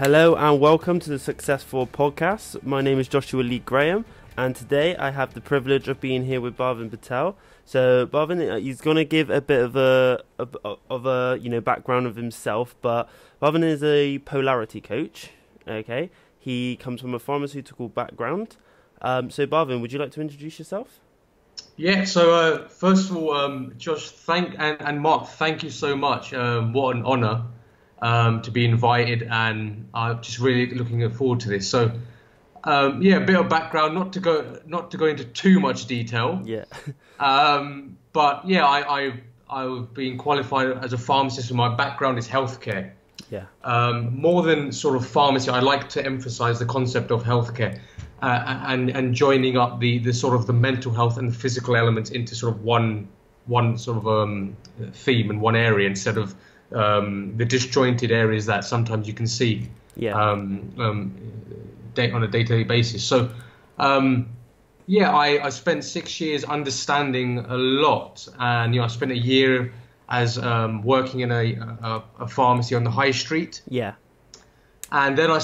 Hello and welcome to the Successful Podcast. My name is Joshua Lee Graham, and today I have the privilege of being here with Bhavin Patel. So Bhavin, he's going to give a bit of a background of himself, but Bhavin is a polarity coach. Okay, he comes from a pharmaceutical background. So Bhavin, would you like to introduce yourself? Yeah, so first of all, Josh, and Mark, thank you so much. What an honor to be invited, and I'm just really looking forward to this. So, a bit of background, not to go into too much detail. Yeah. But yeah, I've been qualified as a pharmacist, and my background is healthcare. Yeah. More than sort of pharmacy, I like to emphasize the concept of healthcare. And joining up the sort of the mental health and the physical elements into sort of one sort of theme in one area, instead of the disjointed areas that sometimes you can see on a day-to-day basis. So I spent 6 years understanding a lot, and I spent a year as working in a pharmacy on the high street. Yeah. And then I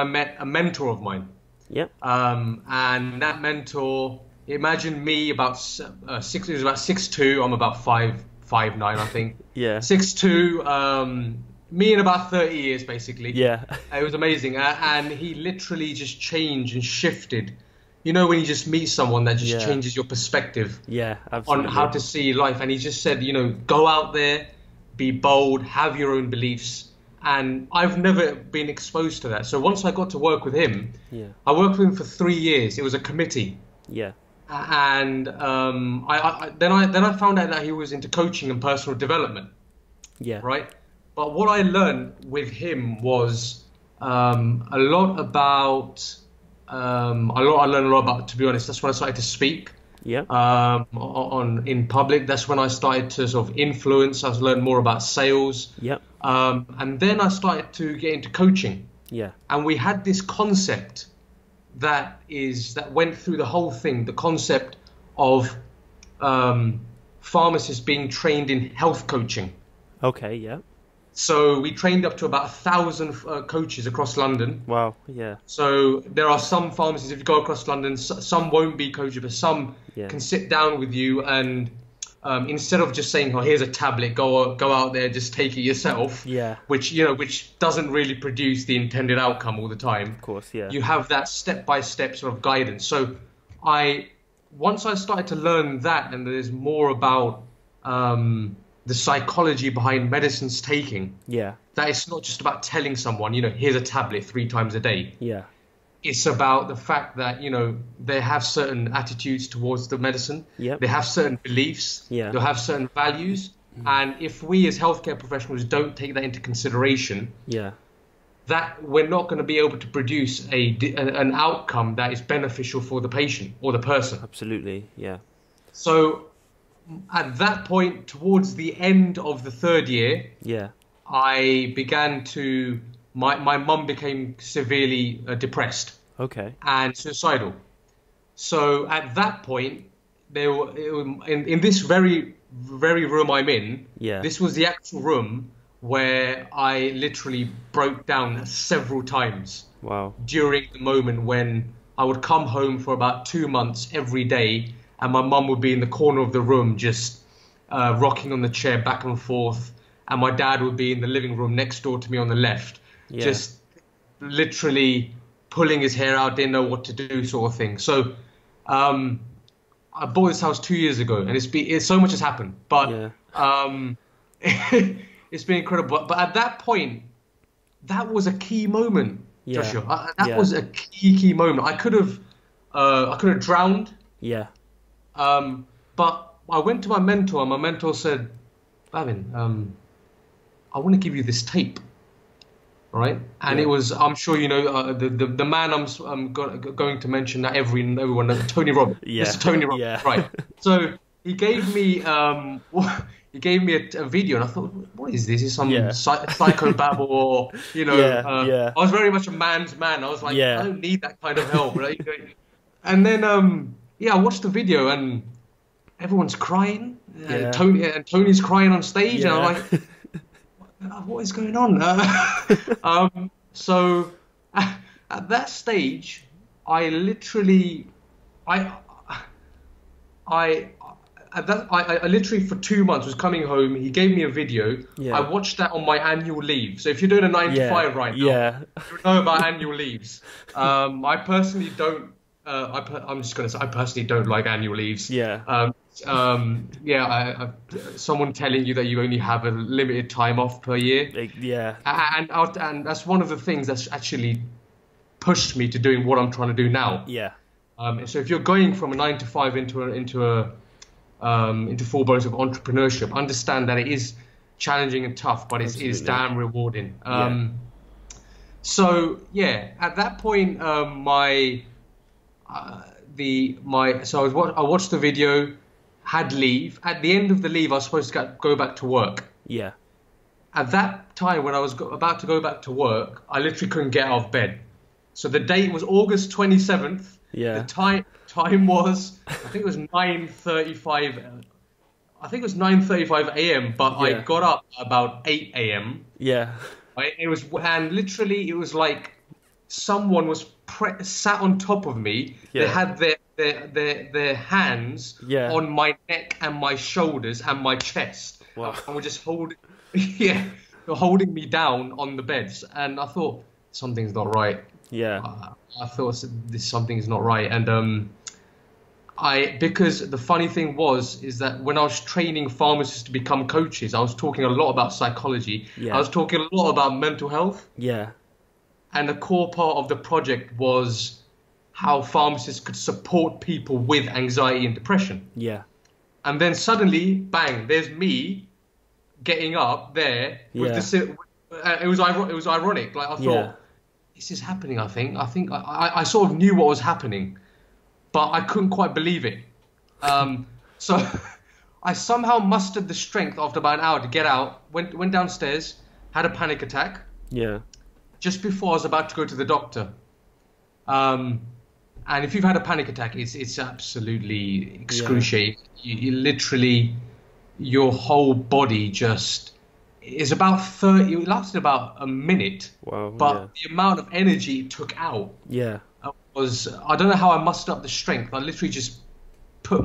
met a mentor of mine. Yep. And that mentor, imagine me about 6'2". I'm about 5'9", I think. Yeah. 6'2". Me in about 30 years, basically. Yeah. It was amazing, and he literally just changed and shifted. You know, when you just meet someone that just changes your perspective. Yeah, absolutely. On how to see life, and he just said, go out there, be bold, have your own beliefs. And I've never been exposed to that. So once I got to work with him, I worked with him for 3 years. It was a committee. Yeah. And then I found out that he was into coaching and personal development. Yeah. Right. But what I learned with him was I learned a lot about, to be honest, that's when I started to speak. Yeah. In public. That's when I started to sort of influence. I learned more about sales. Yeah. And then I started to get into coaching. Yeah. And we had this concept that went through the whole thing, the concept of pharmacists being trained in health coaching. Okay, yeah. So we trained up to about 1,000 coaches across London. Wow, yeah. So there are some pharmacies, if you go across London, some won't be coaches, but some can sit down with you and instead of just saying, "Oh, here's a tablet, go out there, just take it yourself," which doesn't really produce the intended outcome all the time. Of course, yeah. You have that step-by-step sort of guidance. So once I started to learn that, and there's more about the psychology behind medicines taking. Yeah. That it's not just about telling someone, here's a tablet 3 times a day. Yeah. It's about the fact that, they have certain attitudes towards the medicine. Yeah. They have certain beliefs. Yeah. They have certain values. Mm. And if we as healthcare professionals don't take that into consideration, that we're not going to be able to produce an outcome that is beneficial for the patient or the person. Absolutely. Yeah. So at that point, towards the end of the 3rd year, I began to. My mum became severely depressed. Okay. And suicidal. So at that point, in this very room I'm in. Yeah. This was the actual room where I literally broke down several times. Wow. During the moment when I would come home for about 2 months every day. And my mum would be in the corner of the room just rocking on the chair back and forth. And my dad would be in the living room next door to me on the left, just literally pulling his hair out, didn't know what to do, sort of thing. So I bought this house 2 years ago, and it's so much has happened. But it's been incredible. But at that point, that was a key moment, Joshua. That was a key moment. I could have drowned. Yeah. But I went to my mentor, and my mentor said, "Bavin, I want to give you this tape." Right? And it was, I'm sure the man I'm going to mention that everyone knows, Tony Robbins. Mr. Tony Robbins, right? So he gave me a video, and I thought, what is this? Is some psychobabble, or I was very much a man's man. I was like, I don't need that kind of help, right? And then I watched the video, and everyone's crying. Tony's crying on stage, and I'm like, what is going on? So at that stage, I literally, I, I, I literally for 2 months was coming home. He gave me a video. Yeah. I watched that on my annual leave. So if you're doing a 9 to 5 right now, you know about annual leaves. I personally don't. I'm just gonna say I personally don't like annual leaves. Yeah. Someone telling you that you only have a limited time off per year. Yeah. And that's one of the things that's actually pushed me to doing what I'm trying to do now. Yeah. So if you're going from a 9 to 5 into full bonus of entrepreneurship, understand that it is challenging and tough, but it is damn rewarding. So yeah, at that point, I watched the video, had leave. At the end of the leave, I was supposed to go back to work. Yeah. At that time, when I was about to go back to work, I literally couldn't get out of bed. So the date was August 27th. Yeah. The time was, I think it was 9:35. I think it was 9:35 a.m. But I got up about 8 a.m. Yeah. And literally it was like someone was sat on top of me. Yeah. They had their hands on my neck and my shoulders and my chest. Wow. And were just holding me down on the beds. And I thought something's not right. Yeah. I thought something's not right. And because the funny thing is that when I was training pharmacists to become coaches, I was talking a lot about psychology. Yeah. I was talking a lot about mental health. Yeah. And a core part of the project was how pharmacists could support people with anxiety and depression. Yeah. And then suddenly, bang, there's me getting up there with it was ironic. Like I thought, this is happening. I think I sort of knew what was happening, but I couldn't quite believe it. So I somehow mustered the strength after about an hour to get out. Went downstairs, had a panic attack. Yeah. Just before I was about to go to the doctor. And if you've had a panic attack, it's absolutely excruciating. You literally, your whole body just is about 30. It lasted about a minute. Wow. But the amount of energy it took out was, I don't know how I mustered up the strength. I literally just put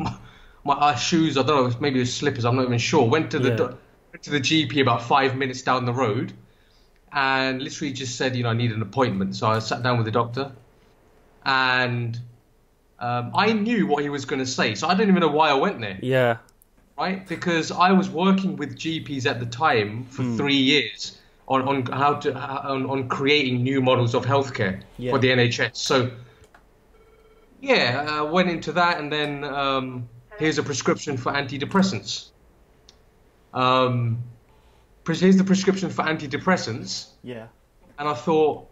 my shoes, I don't know, maybe the slippers, I'm not even sure. Went to the GP about 5 minutes down the road. And literally just said, I need an appointment. So I sat down with the doctor, and I knew what he was going to say. So I don't even know why I went there. Yeah. Right? Because I was working with GPs at the time for 3 years on creating new models of healthcare for the NHS. So I went into that, and then here's a prescription for antidepressants. Here's the prescription for antidepressants. Yeah. And I thought,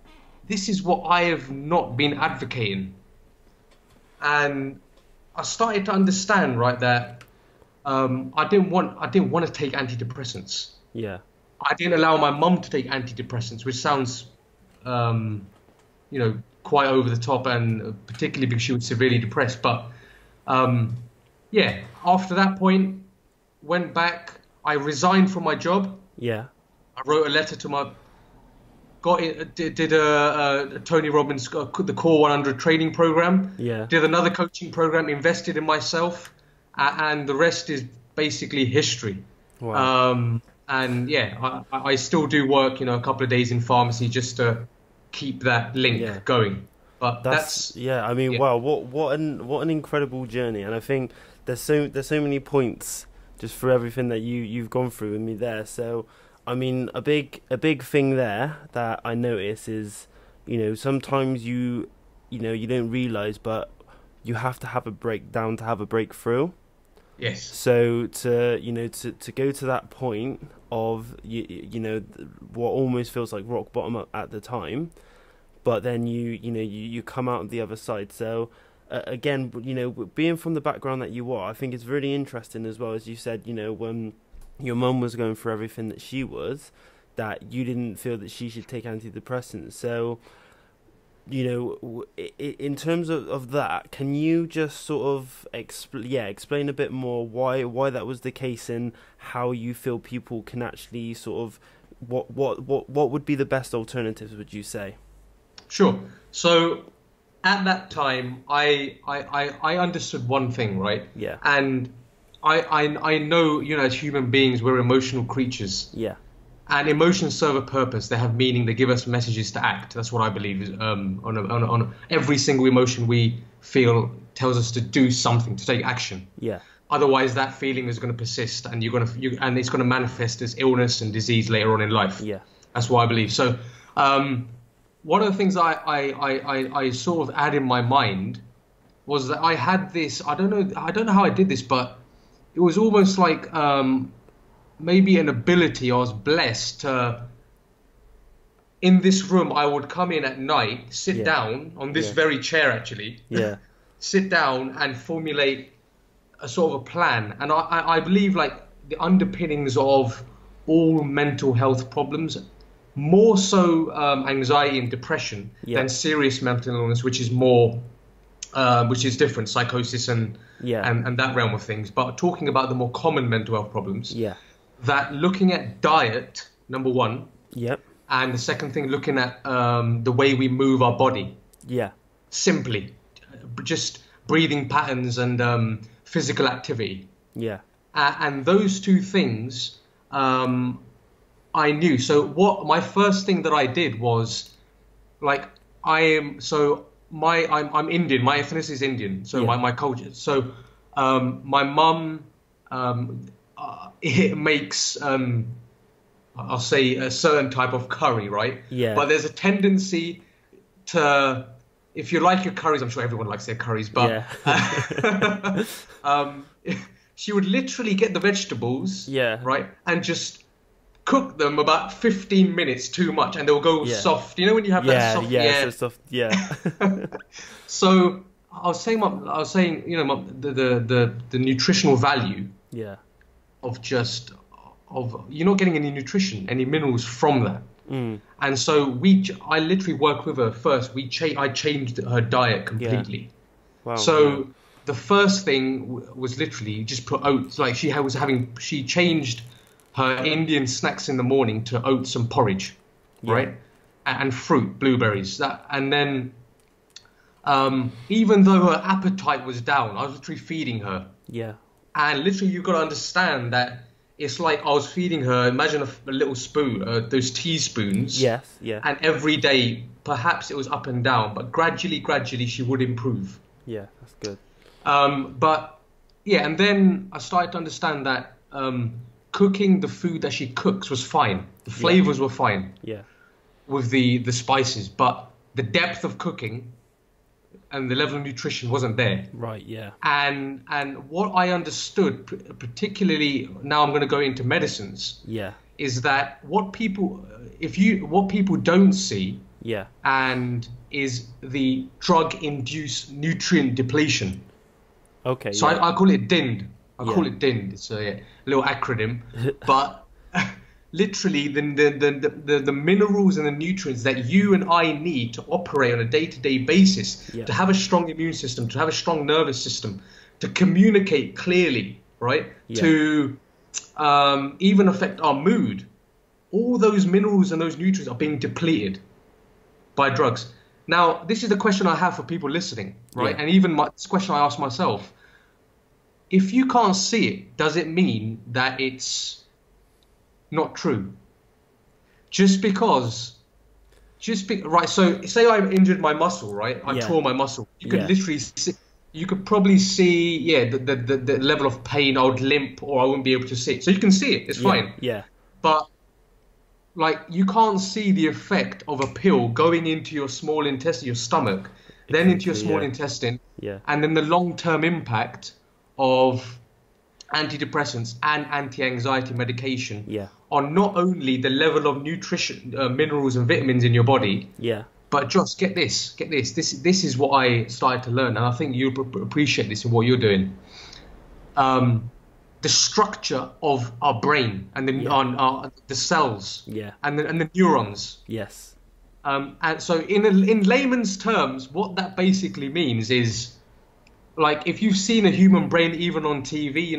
this is what I have not been advocating. And I started to understand, right, that I didn't want to take antidepressants. Yeah. I didn't allow my mum to take antidepressants, which sounds, quite over the top, and particularly because she was severely depressed. But after that point, went back. I resigned from my job. Yeah. I wrote a letter to did a Tony Robbins, the Core 100 training program. Yeah. Did another coaching program, invested in myself, and the rest is basically history. Wow. I still do work, a couple of days in pharmacy just to keep that link going. But wow, what an incredible journey. And I think there's so many points just for everything that you've gone through with me there. So, I mean, a big thing there that I notice is, sometimes you don't realize, but you have to have a breakdown to have a breakthrough. Yes. So to go to that point of what almost feels like rock bottom at the time, but then you come out on the other side. So again, being from the background that you are, I think it's really interesting as well, as you said, when your mum was going through everything that she was, that you didn't feel that she should take antidepressants. So, in terms of that, can you just sort of explain a bit more why that was the case, and how you feel people can actually sort of what would be the best alternatives, would you say? Sure. So at that time, I understood one thing, right? Yeah. And I know, as human beings, we're emotional creatures. Yeah. And emotions serve a purpose. They have meaning. They give us messages to act. That's what I believe is on every single emotion we feel tells us to do something, to take action. Yeah. Otherwise, that feeling is going to persist, and and it's going to manifest as illness and disease later on in life. Yeah. That's what I believe. So, one of the things I sort of had in my mind was that I had this. I don't know how I did this, but it was almost like maybe an ability. I was blessed to. In this room, I would come in at night, sit down on this very chair, actually. Yeah. Sit down and formulate a sort of a plan. And I believe like the underpinnings of all mental health problems, more so anxiety and depression than serious mental illness, which is more, which is different, psychosis and that realm of things. But talking about the more common mental health problems, that looking at diet, number one. Yep. And the second thing, looking at the way we move our body. Yeah. Simply. Just breathing patterns and physical activity. Yeah. And those two things I knew. So my first thing that I did was, like, I'm Indian. My ethnicity is Indian. So my culture. So my mum it makes I'll say a certain type of curry, right? Yeah. But there's a tendency to, if you like your curries, I'm sure everyone likes their curries, but she would literally get the vegetables, right, and just cook them about 15 minutes too much, and they'll go soft. You know when you have that soft, So I was saying, the nutritional value, of just. You're not getting any nutrition, any minerals from that. And so I literally worked with her first. I changed her diet completely. Wow, so the first thing was literally just put oats. Like she changed her Indian snacks in the morning to oats and porridge, right? And fruit, blueberries. And then even though her appetite was down, I was literally feeding her. Yeah. And literally you've got to understand that it's like I was feeding her, imagine a little spoon, those teaspoons. Yes, yeah. And every day, perhaps it was up and down, but gradually, she would improve. Yeah, that's good. And then I started to understand that cooking the food that she cooks was fine. The flavors were fine. Yeah. With the spices, but the depth of cooking and the level of nutrition wasn't there. Right, yeah. And what I understood, particularly now I'm going to go into medicines, is that what people don't see, and is the drug-induced nutrient depletion. Okay. So I call it DIND. Call it DIND. It's a little acronym, but literally the minerals and the nutrients that you and I need to operate on a day-to-day basis, to have a strong immune system, to have a strong nervous system, to communicate clearly, right? To even affect our mood. All those minerals and those nutrients are being depleted by drugs. Now, this is the question I have for people listening, right? And even this question I ask myself. If you can't see it, does it mean that it's not true? Right, so say I injured my muscle, right? I tore my muscle. You could literally see, you could probably see the level of pain. I would limp or I wouldn't be able to sit. So you can see it, it's fine. Yeah. But like you can't see the effect of a pill going into your small intestine, your stomach, then into your small intestine, and then the long-term impact of antidepressants and anti-anxiety medication on not only the level of nutrition, minerals and vitamins in your body, but Josh, get this. This is what I started to learn, and I think you'll appreciate this in what you're doing. The structure of our brain and the cells, and the neurons. Yes. And so in layman's terms, what that basically means is, like, if you've seen a human brain even on TV,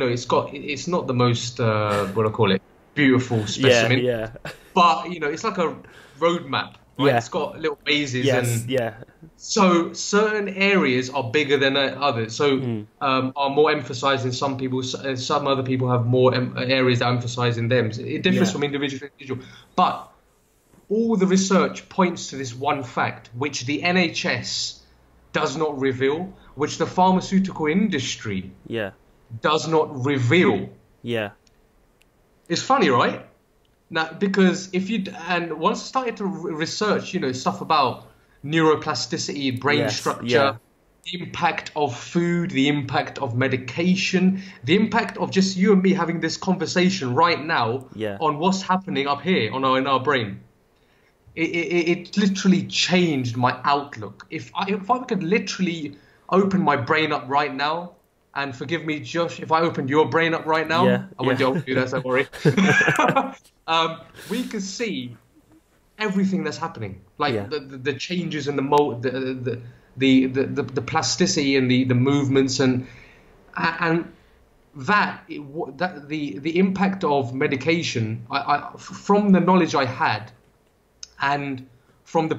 it's not the most what do I call it, beautiful specimen. but it's like a roadmap, right? Yeah. It's got little mazes, Yes. and Yeah. so certain areas are bigger than others. So are more emphasized in some people. Some other people have more areas that emphasize in them. So it differs from individual to individual. But all the research points to this one fact, which the NHS does not reveal, which the pharmaceutical industry does not reveal. Yeah. It's funny, right? Now, because once I started to research, stuff about neuroplasticity, brain structure, the impact of food, the impact of medication, the impact of just you and me having this conversation right now on what's happening up here in our brain. It literally changed my outlook. If I could literally open my brain up right now, and forgive me, Josh, if I opened your brain up right now, I wouldn't do that, don't worry. We could see everything that's happening, like the changes in the plasticity and the movements and the impact of medication. From the knowledge I had, and from the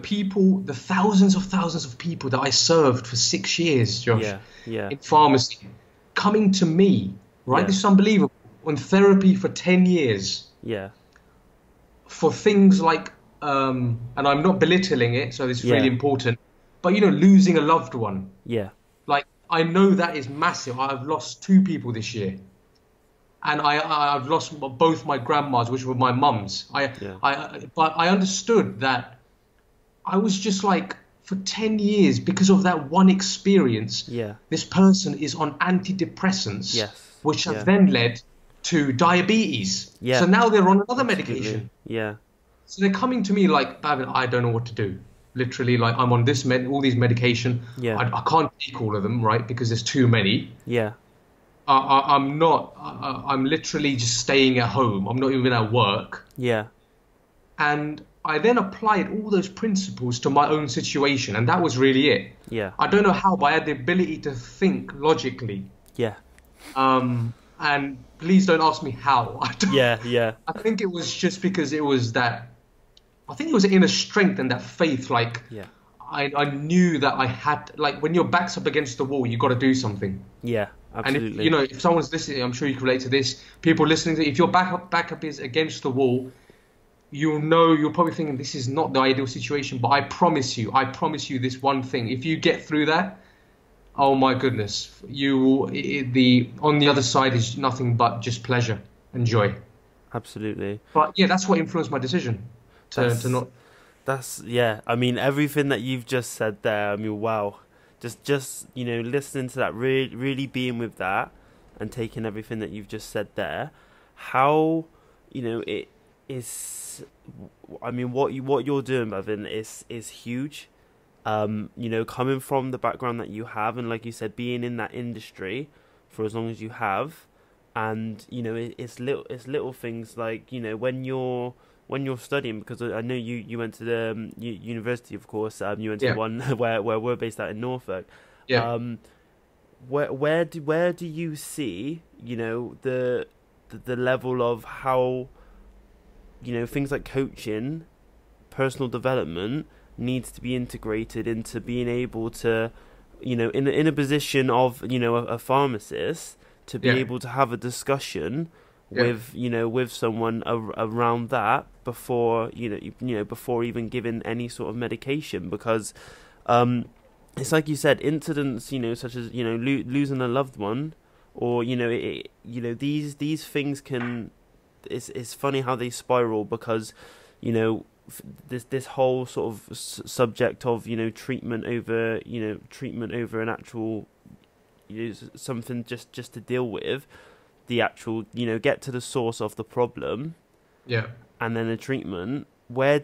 thousands of people that I served for 6 years, Josh, in pharmacy, coming to me, right? This is unbelievable. On therapy for 10 years. Yeah. For things like, and I'm not belittling it, so this is really important, but losing a loved one. Yeah. Like, I know that is massive. I've lost 2 people this year. And I've lost both my grandmas, which were my mums. But I understood that I was just like, for 10 years, because of that one experience, this person is on antidepressants, which have then led to diabetes. Yeah. So now they're on another medication. Yeah. So they're coming to me like, Bavin, I don't know what to do. Literally, like, I'm on all these medication. Yeah. I can't take all of them, right? Because there's too many. Yeah. I'm literally just staying at home. I'm not even at work. Yeah. And I then applied all those principles to my own situation, and that was really it. Yeah. I don't know how, but I had the ability to think logically. Yeah. And please don't ask me how. I think it was just because it was that. I think it was inner strength and that faith. Like, I knew that I had. Like, when your back's up against the wall, you got to do something. Yeah. Absolutely. And if someone's listening, I'm sure you can relate to this. People listening to, if your back up is against the wall, you're probably thinking this is not the ideal situation, but I promise you this one thing. If you get through that, oh my goodness, on the other side is nothing but just pleasure and joy. Absolutely. But that's what influenced my decision to not. I mean, everything that you've just said there. I mean, wow. Just listening to that, really being with that, and taking everything that you've just said there. How it is. I mean, what you're doing, Bavin, is huge. Coming from the background that you have, and like you said, being in that industry for as long as you have, and it's little things like when you're studying, because I know you went to the university, of course. You went to the one where we're based out in Norfolk. Yeah. Where do you see the level of how things like coaching, personal development needs to be integrated into being able to in a position of a pharmacist to be able to have a discussion with someone around that before before even giving any sort of medication, because it's like you said, incidents such as losing a loved one, or these things can, it's funny how they spiral, because this whole sort of subject of treatment over an actual something just to deal with the actual, get to the source of the problem. Yeah. And then the treatment. Talk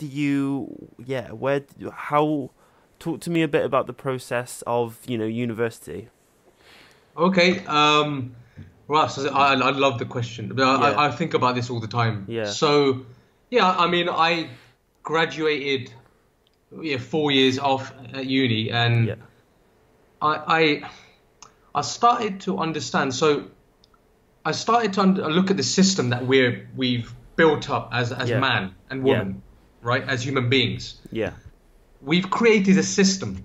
to me a bit about the process of, university. Okay. Well, so I love the question. I think about this all the time. Yeah. So, I mean, I graduated 4 years off at uni, and I started to understand. So I started to look at the system that we've built up as man and woman, right? As human beings. Yeah. We've created a system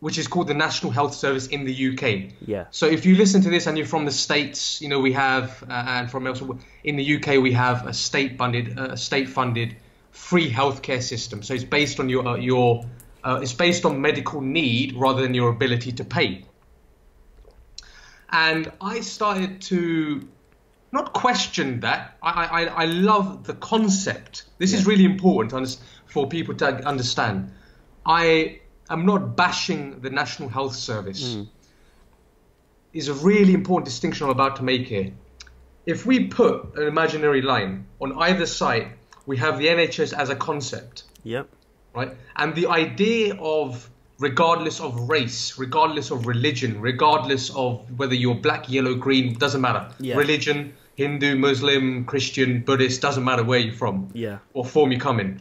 which is called the National Health Service in the UK. Yeah. So if you listen to this and you're from the States, you know, we have, and from elsewhere, in the UK we have a state-funded free healthcare system. So it's based on it's based on medical need rather than your ability to pay. And I started to not question that. I love the concept. This is really important for people to understand. I'm not bashing the National Health Service. Is a really important distinction I'm about to make here. If we put an imaginary line on either side, we have the NHS as a concept. Yep. Right? And the idea of regardless of race, regardless of religion, regardless of whether you're black, yellow, green, doesn't matter. Yeah. Religion, Hindu, Muslim, Christian, Buddhist, doesn't matter where you're from. Yeah. Or form you come in.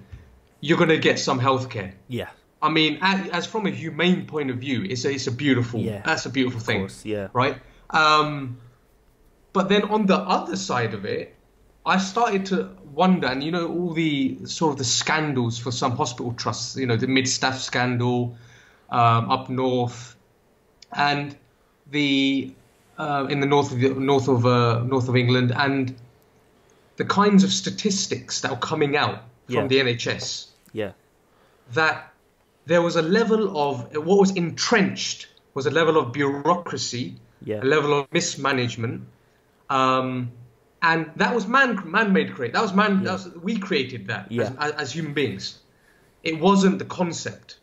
You're going to get some healthcare. Yeah. I mean, as from a humane point of view, it's a beautiful, that's a beautiful thing, course, yeah. Right? But then on the other side of it, I started to wonder, and you know, all the sort of the scandals for some hospital trusts, you know, the mid-staff scandal up north, and the in the north of England, and the kinds of statistics that were coming out from the NHS. Yeah. That there was a level of what was entrenched was a level of bureaucracy, a level of mismanagement, and that was man-made create. That was we created that as human beings. It wasn't the concept.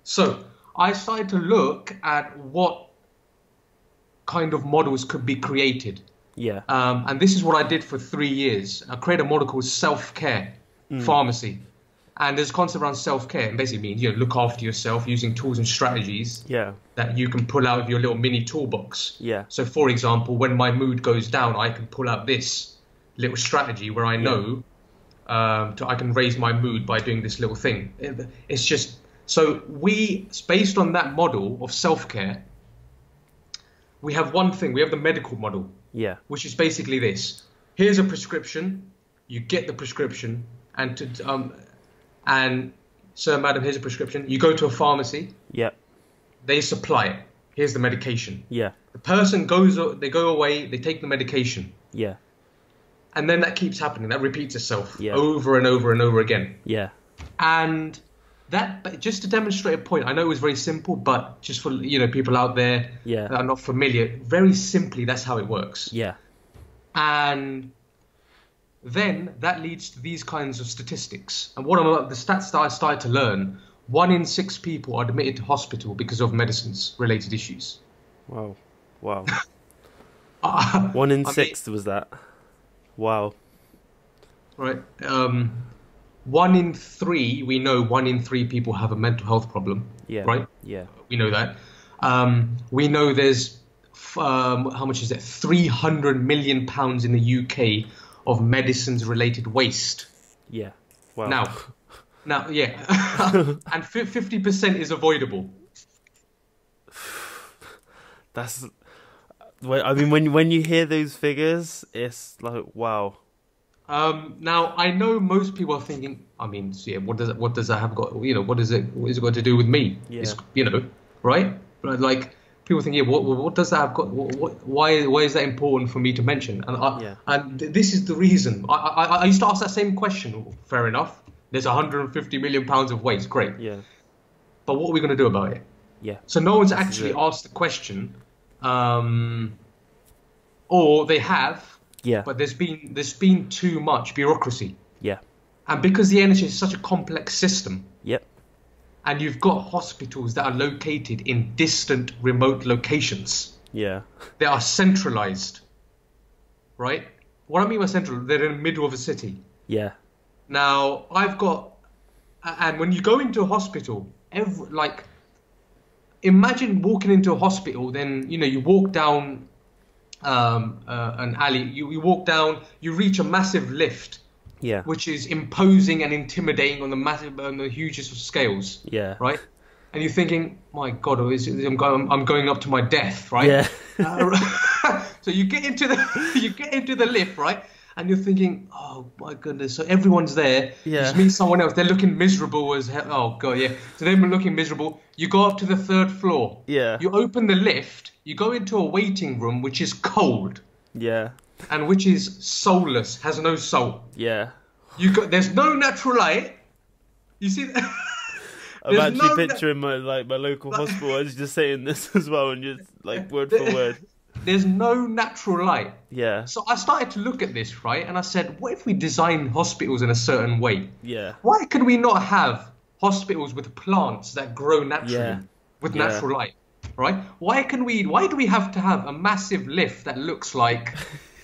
So I started to look at what kind of models could be created. Yeah. And this is what I did for 3 years. I created a model called self-care pharmacy. And there's a concept around self-care. And basically means, you know, look after yourself using tools and strategies that you can pull out of your little mini toolbox. Yeah. So, for example, when my mood goes down, I can pull out this little strategy where I know I can raise my mood by doing this little thing. It's just... So based on that model of self-care, we have one thing. We have the medical model. Yeah. Which is basically this. Here's a prescription. You get the prescription. And sir, madam, here's a prescription. You go to a pharmacy. Yep. They supply it. Here's the medication. Yeah. The person they go away, they take the medication. Yeah. And then that keeps happening. That repeats itself over and over and over again. Yeah. And that, just to demonstrate a point, I know it was very simple, but just for, you know, people out there that are not familiar, very simply, that's how it works. Yeah. And then that leads to these kinds of statistics. And the stats that I started to learn, 1 in 6 people are admitted to hospital because of medicines-related issues. Wow. 1 in 6 was that? Wow. Right. 1 in 3, we know 1 in 3 people have a mental health problem. Yeah. Right? Yeah. We know that. We know there's, how much is it? £300 million in the UK of medicines-related waste. Yeah. Wow. Now, yeah. And 50% is avoidable. That's... I mean, when you hear those figures, it's like, wow. Now, I know most people are thinking, I mean, what does that have got, you know, what is it got to do with me? Yeah. It's, you know, right? But like, people think, what does that have got, why is that important for me to mention? And this is the reason. I used to ask that same question. Fair enough. There's 150 million pounds of waste. Great. Yeah. But what are we going to do about it? Yeah. So no one's actually asked the question, or they have. Yeah. But there's been too much bureaucracy. Yeah. And because the NHS is such a complex system. Yep. And you've got hospitals that are located in distant, remote locations. Yeah. They are centralized. Right? What I mean by central, they're in the middle of a city. Yeah. Now, and when you go into a hospital, imagine walking into a hospital, then, you know, you walk down an alley, you walk down, you reach a massive lift, which is imposing and intimidating on the hugest of scales, right? And you're thinking, my God, I'm going up to my death, right? Yeah. So you get into the lift, right? and you're thinking, oh my goodness, so everyone's there. Yeah. You just meet someone else, they're looking miserable as hell. Oh god, yeah. So they're looking miserable. You go up to the 3rd floor. Yeah. You open the lift. You go into a waiting room which is cold. Yeah. And which is soulless, has no soul. Yeah. There's no natural light. You see that? I'm actually picturing my local hospital. I was just saying this as well, and just like word for word. There's no natural light. Yeah. So I started to look at this, right? And I said, what if we design hospitals in a certain way? Yeah. Why can we not have hospitals with plants that grow naturally with natural light, right? Why do we have to have a massive lift that looks like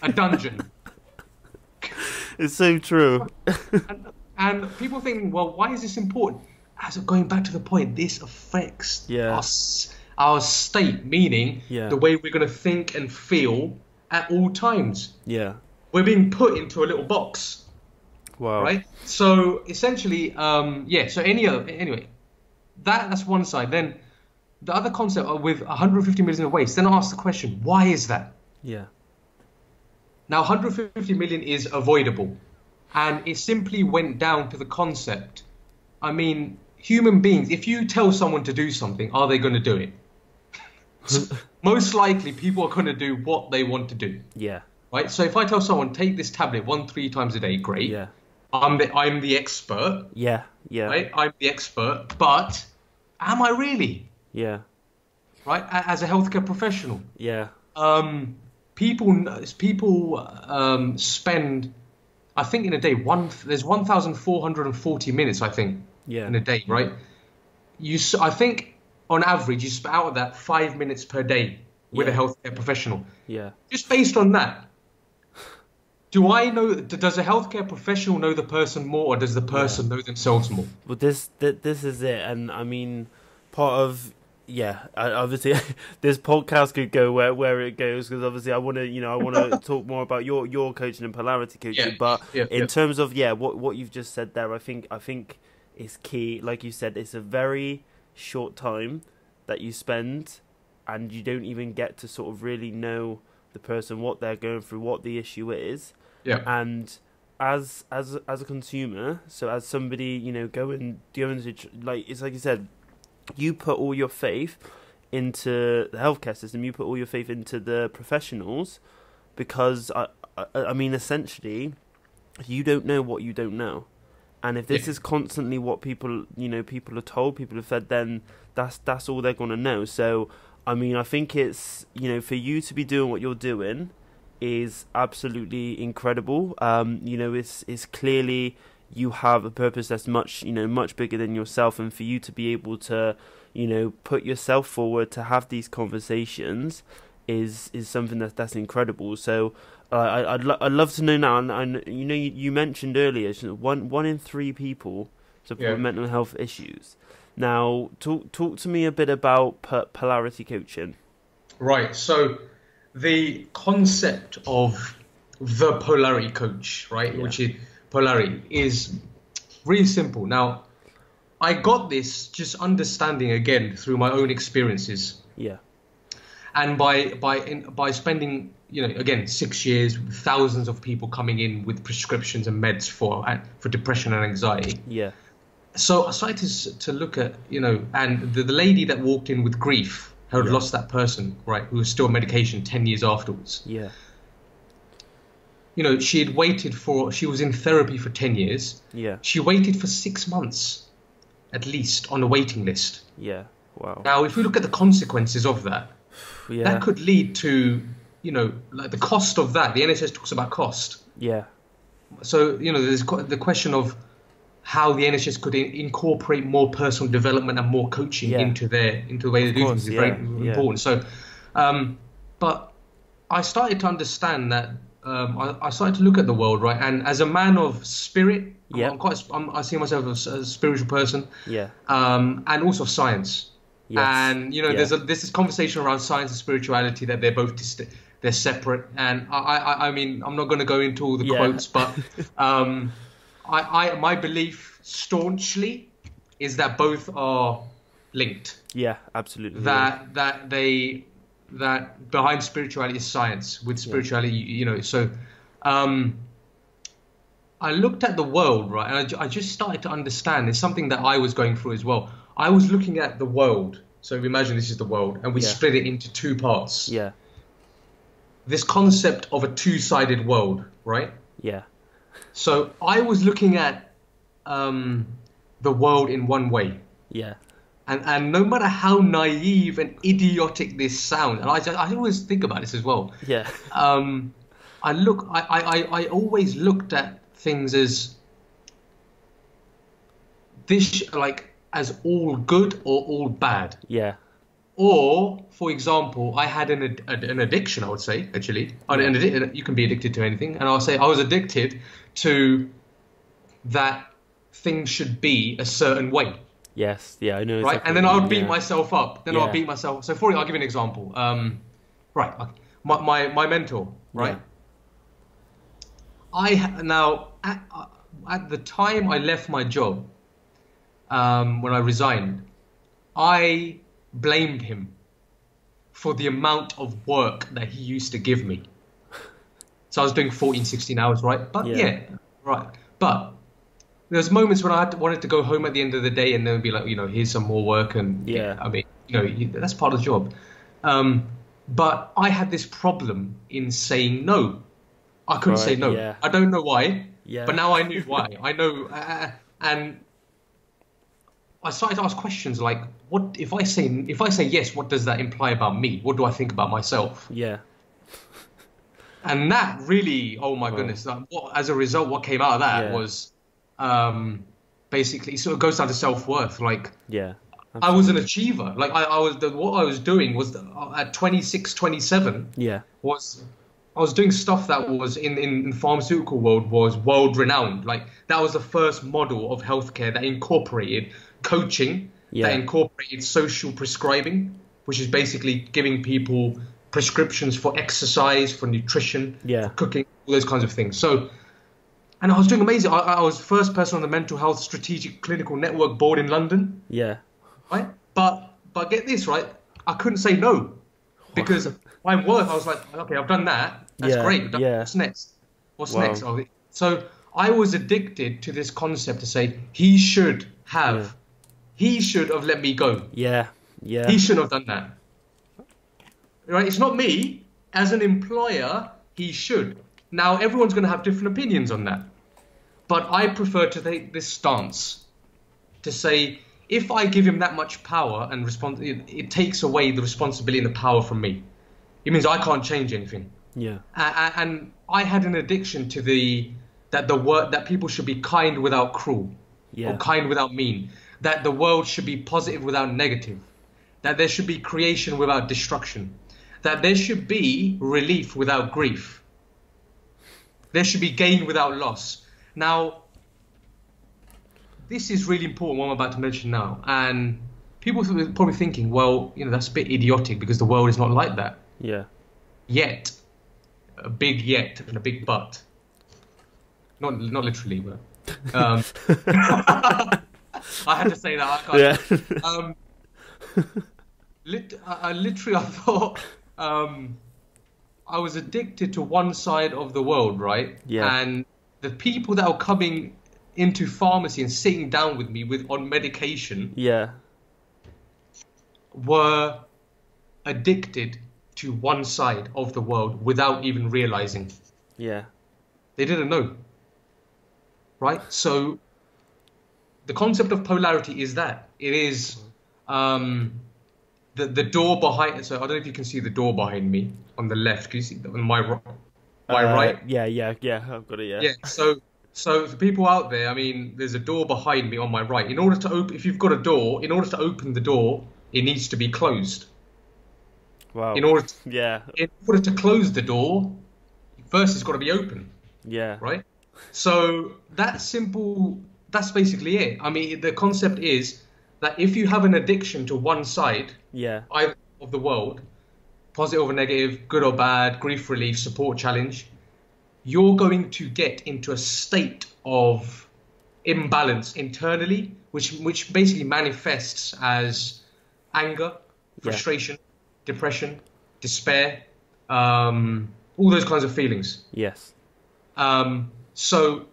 a dungeon? It's so true. and people think, well, why is this important? As going back to the point, this affects our state, meaning the way we're going to think and feel at all times. Yeah. We're being put into a little box. Wow. Right? So essentially, so anyway, that's one side. Then the other concept with 150 million of waste, then I ask the question, why is that? Yeah. Now, 150 million is avoidable. And it simply went down to the concept. I mean, human beings, if you tell someone to do something, are they going to do it? Most likely, people are going to do what they want to do. Yeah. Right? So if I tell someone, take this tablet 3 times a day, great. Yeah. I'm the expert. Yeah. Yeah. Right? I'm the expert. But am I really? Yeah. Right? As a healthcare professional. Yeah. People spend, I think in a day, there's 1,440 minutes, I think, in a day, right? I think on average, you spend out of that 5 minutes per day with a healthcare professional. Yeah. Just based on that, does a healthcare professional know the person more, or does the person know themselves more? Well, this is it. And I mean, part of, obviously this podcast could go where it goes, because obviously I want to talk more about your coaching and polarity coaching. In terms of what you've just said there, I think is key. Like you said, it's a very short time that you spend, and you don't even get to sort of really know the person, what they're going through, what the issue is. Yeah. And as a consumer, so as somebody, going into, like, it's like you said, you put all your faith into the healthcare system, you put all your faith into the professionals, because I mean, essentially, you don't know what you don't know. And if this is constantly what people are told, people are fed, then that's all they're going to know. So, I mean, I think it's, for you to be doing what you're doing is absolutely incredible. It's clearly you have a purpose that's much bigger than yourself, and for you to be able to, put yourself forward to have these conversations is something that's incredible. So I'd love to know now, and you mentioned earlier, one in 3 people suffer with mental health issues. Now, talk to me a bit about polarity coaching. Right. So the concept of the polarity coach, right, which is polarity, is really simple. Now, I got this just understanding again through my own experiences. Yeah. And by spending, again, 6 years with thousands of people coming in with prescriptions and meds for depression and anxiety. Yeah. So I started to look at, and the lady that walked in with grief, who had lost that person, right, who was still on medication 10 years afterwards. Yeah. She was in therapy for 10 years. Yeah. She waited for 6 months, at least, on a waiting list. Yeah. Wow. Now, if we look at the consequences of that, that could lead to, like the cost of that. The NHS talks about cost. Yeah. So, there's the question of how the NHS could incorporate more personal development and more coaching into the way they do things is very important. So, but I started to understand that. I started to look at the world, right, and as a man of spirit, I see myself as a spiritual person. Yeah. And also science. Yes. And there's this conversation around science and spirituality that they're both they're separate. And I mean, I'm not going to go into all the quotes, but my belief staunchly is that both are linked. Yeah, absolutely. That behind spirituality is science. With spirituality, so I looked at the world, right, and I just started to understand. It's something that I was going through as well. I was looking at the world. So imagine this is the world, and we split it into two parts. Yeah. This concept of a two-sided world, right? Yeah. So I was looking at the world in one way. Yeah. And no matter how naive and idiotic this sounds, and I always think about this as well. Yeah. I always looked at things as this, like, as all good or all bad. Yeah. Or, for example, I had an addiction, I would say, actually. You can be addicted to anything. And I'll say I was addicted to that things should be a certain way. Yes. Yeah, I know. Right? Exactly. And then I would beat myself up. Then Yeah. I'll beat myself. So, I'll give you an example. Right. My mentor, right? Yeah. At the time I left my job, when I resigned, I blamed him for the amount of work that he used to give me. So I was doing 14, 16 hours, right? But right. But there's moments when I wanted to go home at the end of the day and then be like, here's some more work. And I mean, that's part of the job. But I had this problem in saying no. I couldn't say no. Yeah. I don't know why. Yeah. But now I knew why. I know. And I started to ask questions like, what if I say yes, what does that imply about me? What do I think about myself? Yeah. And that really, oh my goodness, as a result, what came out of that was basically, so it goes down to self-worth. Like, yeah, I was an achiever. Like what I was doing was at 26, 27, I was doing stuff that was in the pharmaceutical world was world renowned. Like that was the first model of healthcare that incorporated coaching, that incorporated social prescribing, which is basically giving people prescriptions for exercise, for nutrition, for cooking, all those kinds of things. So, and I was doing amazing. I was the first person on the Mental Health Strategic Clinical Network board in London. Yeah. Right? But get this, right? I couldn't say no because my worth, I was like, okay, I've done that. That's great. What's next? What's next? So I was addicted to this concept to say he should have let me go. Yeah. He shouldn't have done that. Right? It's not me. As an employer, he should. Now, everyone's going to have different opinions on that. But I prefer to take this stance to say, if I give him that much power and it takes away the responsibility and the power from me. It means I can't change anything. Yeah. And I had an addiction to that people should be kind without cruel, or kind without mean. That the world should be positive without negative. That there should be creation without destruction. That there should be relief without grief. There should be gain without loss. Now, this is really important, what I'm about to mention now. And people are probably thinking, well, that's a bit idiotic because the world is not like that. Yeah. Yet, a big yet and a big but. Not literally, but I had to say that. I can't. Literally, I thought I was addicted to one side of the world, right? Yeah. And the people that were coming into pharmacy and sitting down with me on medication, were addicted to one side of the world without even realizing. Yeah. They didn't know. Right? So the concept of polarity is that. It is the door behind. So I don't know if you can see the door behind me on the left. Can you see on my right? Yeah. I've got it. Yeah. Yeah. So for people out there, I mean, there's a door behind me on my right. In order to open, if you've got a door, in order to open the door, it needs to be closed. Wow. In order to close the door, first it's got to be open. Yeah. Right. So that's simple. That's basically it. I mean, the concept is that if you have an addiction to one side, either of the world, positive or negative, good or bad, grief relief, support challenge, you're going to get into a state of imbalance internally, which basically manifests as anger, frustration, depression, despair, all those kinds of feelings. Yes. So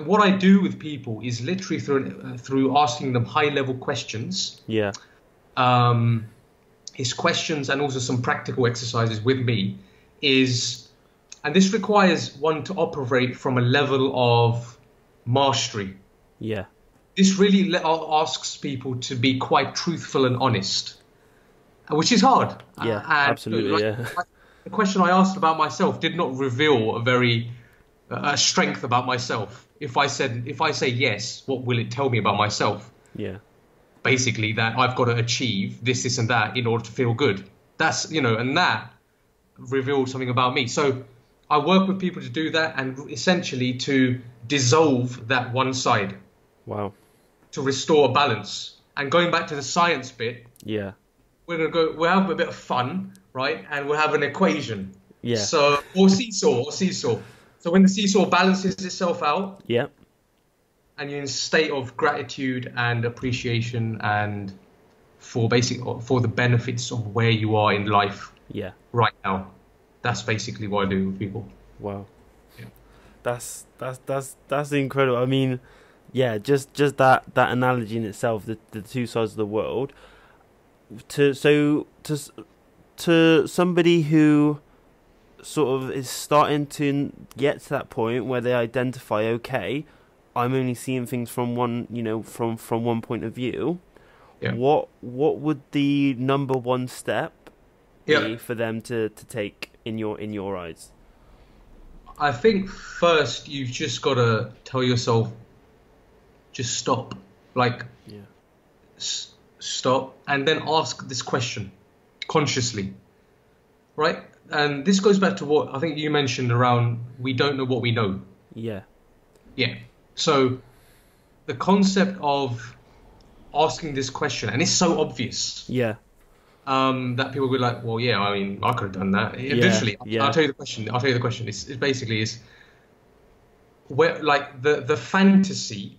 what I do with people is literally through asking them high level questions. Yeah. His questions and also some practical exercises with me and this requires one to operate from a level of mastery. Yeah. This really asks people to be quite truthful and honest, which is hard. Yeah, absolutely. The question I asked about myself did not reveal a strength about myself. If I say yes, what will it tell me about myself? Yeah. Basically, that I've got to achieve this, and that in order to feel good. That's, and that reveals something about me. So I work with people to do that and essentially to dissolve that one side. Wow. To restore a balance. And going back to the science bit, yeah, we'll have a bit of fun, right? And we'll have an equation. Yeah. So, or seesaw. So when the seesaw balances itself out, yeah, and you're in a state of gratitude and appreciation and for the benefits of where you are in life, yeah, right now, that's basically what I do with people. Wow. Yeah. That's incredible. I mean, yeah, just that analogy in itself, the two sides of the world. To somebody who sort of is starting to get to that point where they identify, okay, I'm only seeing things from one, from one point of view. Yeah. What would the number one step be for them to take in your eyes? I think first you've just got to tell yourself, just stop, stop, and then ask this question consciously, right? And this goes back to what I think you mentioned around we don't know what we know. Yeah. Yeah. So the concept of asking this question, and it's so obvious. Yeah. That people will be like, well, yeah, I mean, I could have done that. Literally, yeah. I'll tell you the question. It's basically where, like, the fantasy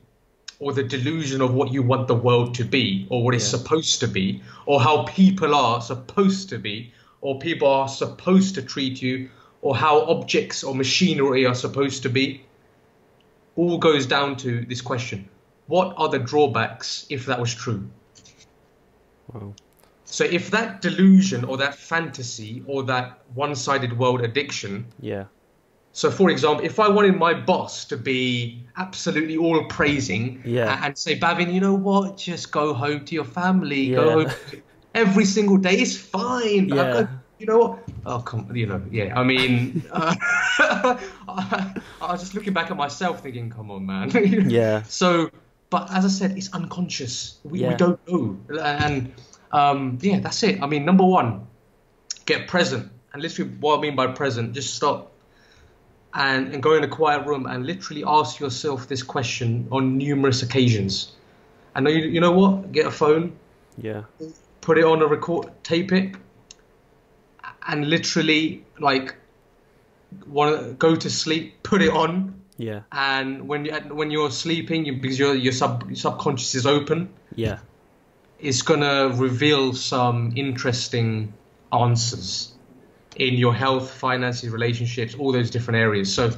or the delusion of what you want the world to be, or what it's supposed to be, or how people are supposed to be, or people are supposed to treat you, or how objects or machinery are supposed to be, all goes down to this question. What are the drawbacks if that was true? Wow. So if that delusion or that fantasy or that one-sided world addiction... Yeah. So, for example, if I wanted my boss to be absolutely all-praising and say, Bavin, you know what? Just go home to your family. Yeah. Go home every single day. It's fine. Yeah. You know what? Oh, come, yeah. I mean, I was just looking back at myself thinking, come on, man. Yeah. So, but as I said, it's unconscious. We don't know. And, that's it. I mean, number one, get present. And literally what I mean by present, just stop and go in a quiet room and literally ask yourself this question on numerous occasions. And you know what? Get a phone. Yeah. Put it on a tape it, and literally want to go to sleep. Put it on. Yeah. And when you're sleeping, because your subconscious is open. Yeah. It's gonna reveal some interesting answers in your health, finances, relationships, all those different areas. So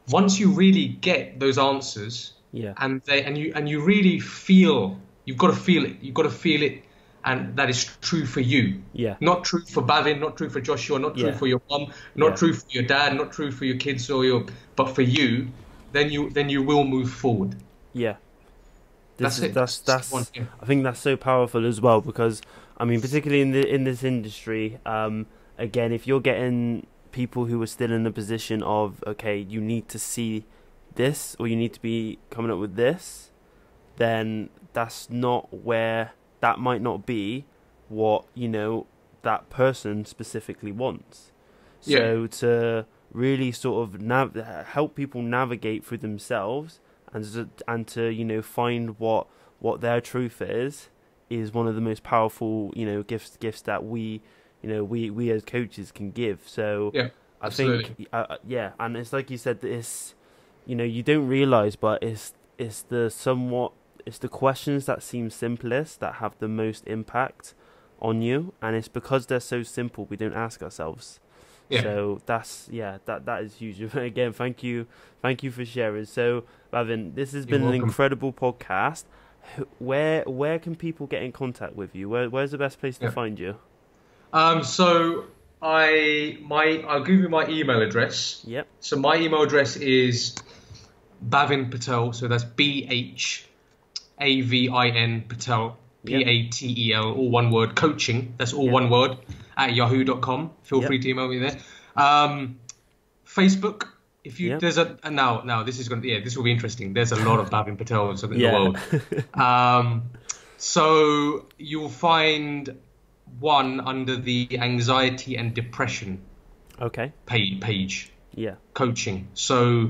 once you really get those answers, and you really feel, you've got to feel it, and that is true for you. Yeah. Not true for Bavin, not true for Joshua, not true for your mum, not true for your dad, not true for your kids but for you, then you will move forward. Yeah. That's it. I think that's so powerful as well, because I mean, particularly in this industry, again, if you're getting people who are still in a position of, okay, you need to see this, or you need to be coming up with this, then that might not be what, that person specifically wants. So to really sort of help people navigate through themselves and to find what their truth is one of the most powerful, gifts that we as coaches can give. So I think, and it's like you said, that it's, you don't realize, but it's the questions that seem simplest that have the most impact on you, and it's because they're so simple we don't ask ourselves. Yeah. So that is huge. Again, thank you for sharing. So Bavin, this has been an incredible podcast. Where can people get in contact with you? Where's the best place to find you? So I'll give you my email address. Yep. So my email address is Bhavin Patel. So that's BHAVIN Patel. PATEL, all one word. Coaching. That's all one word. At yahoo.com. Feel free to email me there. Facebook. If you there's a now this is this will be interesting. There's a lot of Bhavin Patels in the world. So you'll find one under the anxiety and depression page. Yeah. Coaching. So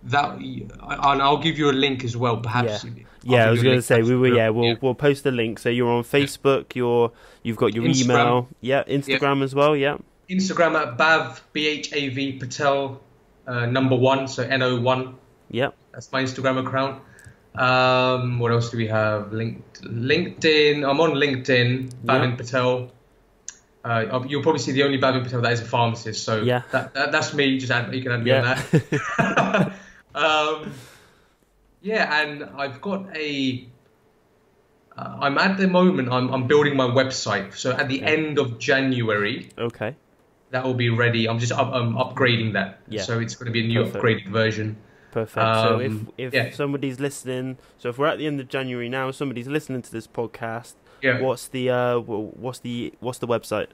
that, and I'll give you a link as well, perhaps. I was going to say we'll post the link. So you're on Facebook. You've got your Instagram. Email. Yeah. Instagram as well. Yeah. Instagram at BHAV Patel. Number 1, so NO1. Yep. That's my Instagram account. What else do we have? LinkedIn. I'm on LinkedIn. Bavin Patel. You'll probably see the only Bavin Patel that is a pharmacist. So that's me. You can add me on that. And I've got I'm at the moment. I'm building my website. So at the end of January. Okay. That will be ready. I'm just upgrading that. Yeah. So it's going to be a new upgraded version. Perfect. So if somebody's listening, so if we're at the end of January now, somebody's listening to this podcast. Yeah. What's the website?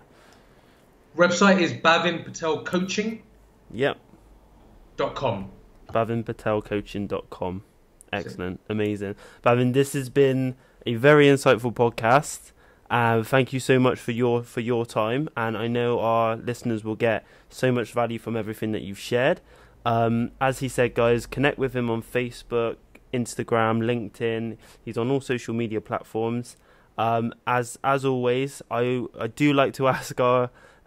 Website is Bavin Patel Coaching. Yep. .com. BavinPatelCoaching.com. Excellent. Amazing. Bavin, this has been a very insightful podcast. Thank you so much for your time, and I know our listeners will get so much value from everything that you've shared. As he said, guys, connect with him on Facebook, Instagram, LinkedIn. He's on all social media platforms. As always, I do like to ask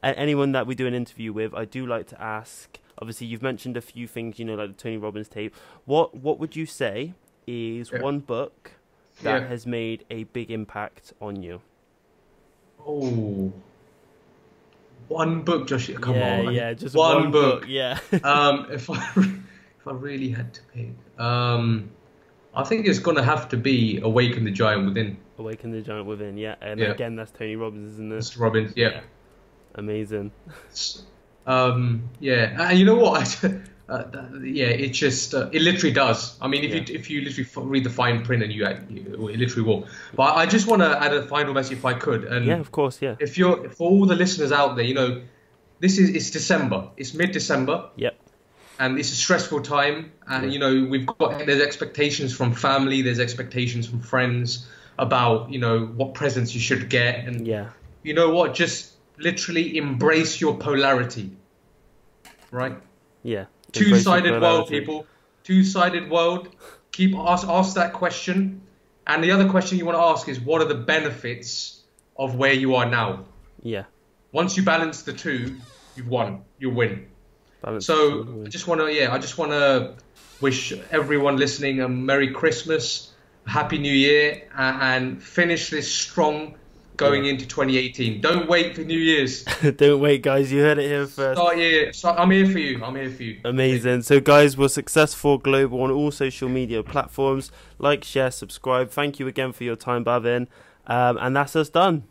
anyone that we do an interview with. I do like to ask. Obviously, you've mentioned a few things, like the Tony Robbins tape. What would you say is one book that has made a big impact on you? Oh, one book, Josh. Come on. Yeah, just one book. Yeah. If I really had to pick, I think it's gonna have to be Awaken the Giant Within. Awaken the Giant Within. Yeah, and again, that's Tony Robbins, isn't it? It's Robbins. Yeah. Amazing. And you know what? It just it literally does. I mean, if you literally read the fine print, and it literally will. But I just want to add a final message, if I could. And of course, yeah. For all the listeners out there, it's December. It's mid-December. Yep. And it's a stressful time, and there's expectations from family, there's expectations from friends about what presents you should get, and you know what? Just literally embrace your polarity, right? Yeah. Two-sided world, people. Two-sided world. Ask that question. And the other question you want to ask is, what are the benefits of where you are now? Yeah. Once you balance the two, you've won. You win. I just want to wish everyone listening a Merry Christmas, a Happy New Year, and finish this strong going into 2018. Don't wait for New Year's. Don't wait, guys. You heard it here first. I'm here for you. Amazing. So, guys, we're successful global on all social media platforms. Like, share, subscribe. Thank you again for your time, Bavin. And that's us done.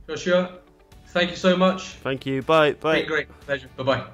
Joshua, thank you so much. Thank you. Bye. Great. Pleasure. Bye-bye.